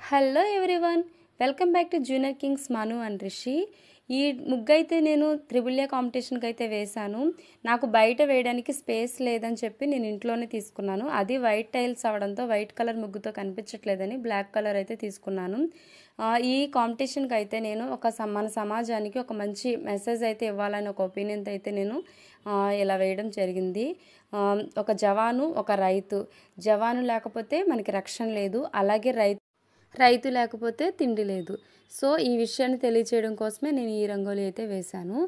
Hello everyone, welcome back to junior Kings Manu and Rishi. ఈ ముగ్గు అయితే నేను త్రిబుల్ ఏ కాంపిటీషన్కి అయితే వేశాను. నాకు బయట వేయడానికి స్పేస్ లేదని చెప్పి నేను ఇంట్లోనే తీసుకున్నాను. అది వైట్ టైల్స్ అవడంతో వైట్ కలర్ ముగ్గుతో కనిపించట్లేదని బ్లాక్ కలర్ అయితే తీసుకున్నాను. ఈ కాంపిటీషన్కి అయితే నేను మన సమాజానికి ఒక మంచి మెసేజ్ అయితే ఇవ్వాలని ఒక ఒపీనియన్తో అయితే నేను ఇలా వేయడం జరిగింది. ఒక జవాను, ఒక రైతు. జవాను లేకపోతే మనకి రక్షణ లేదు, అలాగే రైతు లేకపోతే తిండి లేదు. సో ఈ విషయాన్ని తెలియచేయడం కోసమే నేను ఈ రంగోలి అయితే వేశాను.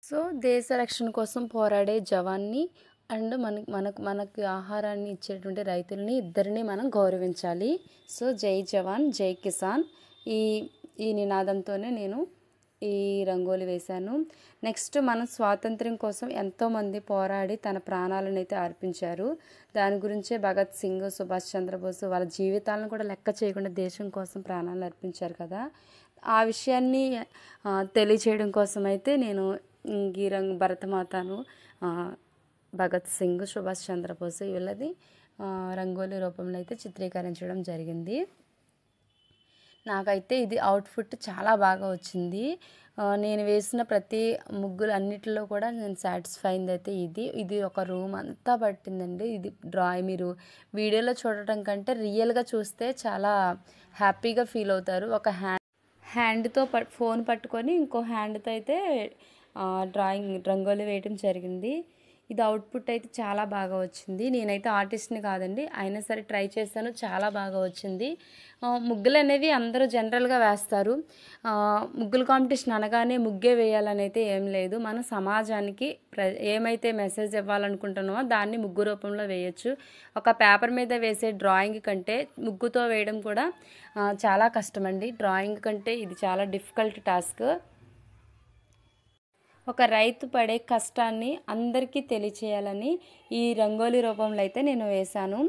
సో దేశ రక్షణ కోసం పోరాడే జవాన్ని అండ్ మనకి ఆహారాన్ని ఇచ్చేటువంటి రైతులని ఇద్దరిని మనం గౌరవించాలి. సో జై జవాన్ జై కిసాన్ ఈ నినాదంతోనే నేను ఈ రంగోలి వేశాను. నెక్స్ట్ మన స్వాతంత్ర్యం కోసం ఎంతోమంది పోరాడి తన ప్రాణాలను అయితే అర్పించారు. దాని గురించే భగత్ సింగ్, సుభాష్ చంద్రబోస్ వాళ్ళ జీవితాలను కూడా లెక్క చేయకుండా దేశం కోసం ప్రాణాలను అర్పించారు కదా. ఆ విషయాన్ని తెలియచేయడం కోసం అయితే నేను ఈ భరతమాతను, భగత్ సింగ్, సుభాష్ చంద్రబోస్ వీళ్ళది రంగోలి రూపంలో అయితే చిత్రీకరించడం జరిగింది. నాకైతే ఇది అవుట్ఫిట్ చాలా బాగా వచ్చింది. నేను వేసిన ప్రతి ముగ్గులు అన్నిటిలో కూడా నేను సాటిస్ఫై అయింది అయితే ఇది ఒక రూమ్ అంతా పట్టిందండి. ఇది మీరు వీడియోలో చూడటం కంటే రియల్గా చూస్తే చాలా హ్యాపీగా ఫీల్ అవుతారు. ఒక హ్యాండ్తో ఫోన్ పట్టుకొని ఇంకో హ్యాండ్తో అయితే రంగోలి వేయడం జరిగింది. ఇది అవుట్పుట్ అయితే చాలా బాగా వచ్చింది. నేనైతే ఆర్టిస్ట్ని కాదండి, అయినా సరే ట్రై చేశాను, చాలా బాగా వచ్చింది. ముగ్గులు అనేవి అందరూ జనరల్గా వేస్తారు. ముగ్గుల కాంపిటీషన్ అనగానే ముగ్గే వేయాలని అయితే ఏం లేదు. మన సమాజానికి ఏమైతే మెసేజ్ ఇవ్వాలనుకుంటున్నామో దాన్ని ముగ్గు రూపంలో వేయచ్చు. ఒక పేపర్ మీద వేసే డ్రాయింగ్ కంటే ముగ్గుతో వేయడం కూడా చాలా కష్టమండి. డ్రాయింగ్ కంటే ఇది చాలా డిఫికల్ట్ టాస్క్. ఒక రైతు పడే కష్టాన్ని అందరికీ తెలియచేయాలని ఈ రంగోలి రూపంలో అయితే నేను వేశాను.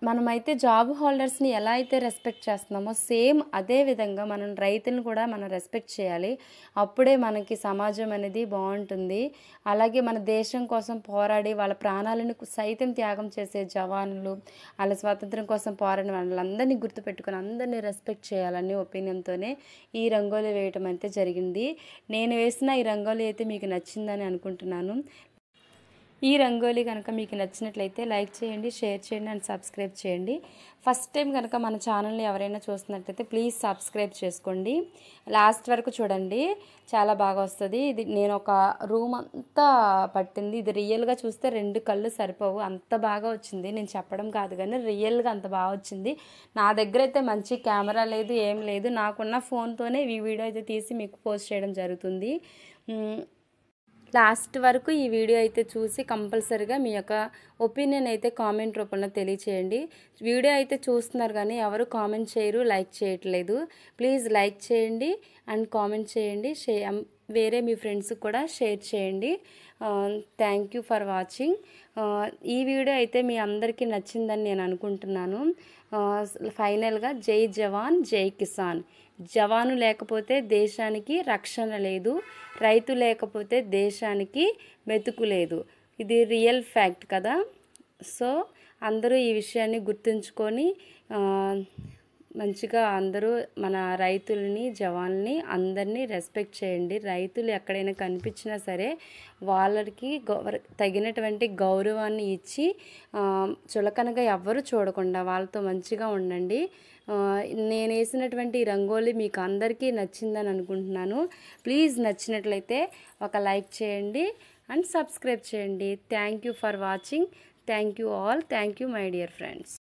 మనమైతే జాబ్ హోల్డర్స్ని ఎలా అయితే రెస్పెక్ట్ చేస్తున్నామో సేమ్ అదే విధంగా మనం రైతులను కూడా మనం రెస్పెక్ట్ చేయాలి. అప్పుడే మనకి సమాజం అనేది బాగుంటుంది. అలాగే మన దేశం కోసం పోరాడి వాళ్ళ ప్రాణాలను సైతం త్యాగం చేసే జవాన్లు, వాళ్ళ స్వాతంత్రం కోసం పోరాడిన వాళ్ళందరినీ గుర్తుపెట్టుకొని అందరినీ రెస్పెక్ట్ చేయాలని ఒపీనియన్తోనే ఈ రంగోలి వేయటం అయితే జరిగింది. నేను వేసిన ఈ రంగోలి అయితే మీకు నచ్చిందని అనుకుంటున్నాను. ఈ రంగోలి కనుక మీకు నచ్చినట్లయితే లైక్ చేయండి, షేర్ చేయండి అండ్ సబ్స్క్రైబ్ చేయండి. ఫస్ట్ టైం కనుక మన ఛానల్ని ఎవరైనా చూస్తున్నట్లయితే ప్లీజ్ సబ్స్క్రైబ్ చేసుకోండి. లాస్ట్ వరకు చూడండి, చాలా బాగా వస్తుంది. ఇది నేను ఒక రూమ్ అంతా పట్టింది. ఇది రియల్గా చూస్తే 2 కళ్ళు సరిపోవు, అంత బాగా వచ్చింది. నేను చెప్పడం కాదు కానీ రియల్గా అంత బాగా వచ్చింది. నా దగ్గర అయితే మంచి కెమెరా లేదు, ఏం లేదు. నాకున్న ఫోన్తోనే ఈ వీడియో అయితే తీసి మీకు పోస్ట్ చేయడం జరుగుతుంది. లాస్ట్ వరకు ఈ వీడియో అయితే చూసి కంపల్సరీగా మీ యొక్క ఒపీనియన్ అయితే కామెంట్ రూపంలో తెలియచేయండి. వీడియో అయితే చూస్తున్నారు కానీ ఎవరు కామెంట్ చేయరు, లైక్ చేయట్లేదు. ప్లీజ్ లైక్ చేయండి అండ్ కామెంట్ చేయండి. వేరే మీ ఫ్రెండ్స్కి కూడా షేర్ చేయండి. Thank you for watching. ఈ వీడియో అయితే మీ అందరికీ నచ్చిందని నేను అనుకుంటున్నాను. ఫైనల్గా జై జవాన్ జై కిసాన్. జవాను లేకపోతే దేశానికి రక్షణ లేదు, రైతు లేకపోతే దేశానికి మెతుకు లేదు. ఇది రియల్ ఫ్యాక్ట్ కదా. సో అందరూ ఈ విషయాన్ని గుర్తుంచుకొని మంచిగా అందరూ మన రైతులని, జవాన్ని అందరినీ రెస్పెక్ట్ చేయండి. రైతులు ఎక్కడైనా కనిపించినా సరే వాళ్ళకి తగినటువంటి గౌరవాన్ని ఇచ్చి చులకనగా ఎవ్వరూ చూడకుండా వాళ్ళతో మంచిగా ఉండండి. నేను వేసినటువంటి రంగోలి మీకు అందరికీ నచ్చిందని అనుకుంటున్నాను. ప్లీజ్ నచ్చినట్లయితే ఒక లైక్ చేయండి అండ్ సబ్స్క్రైబ్ చేయండి. Thank you for watching. Thank you all. Thank you my dear friends.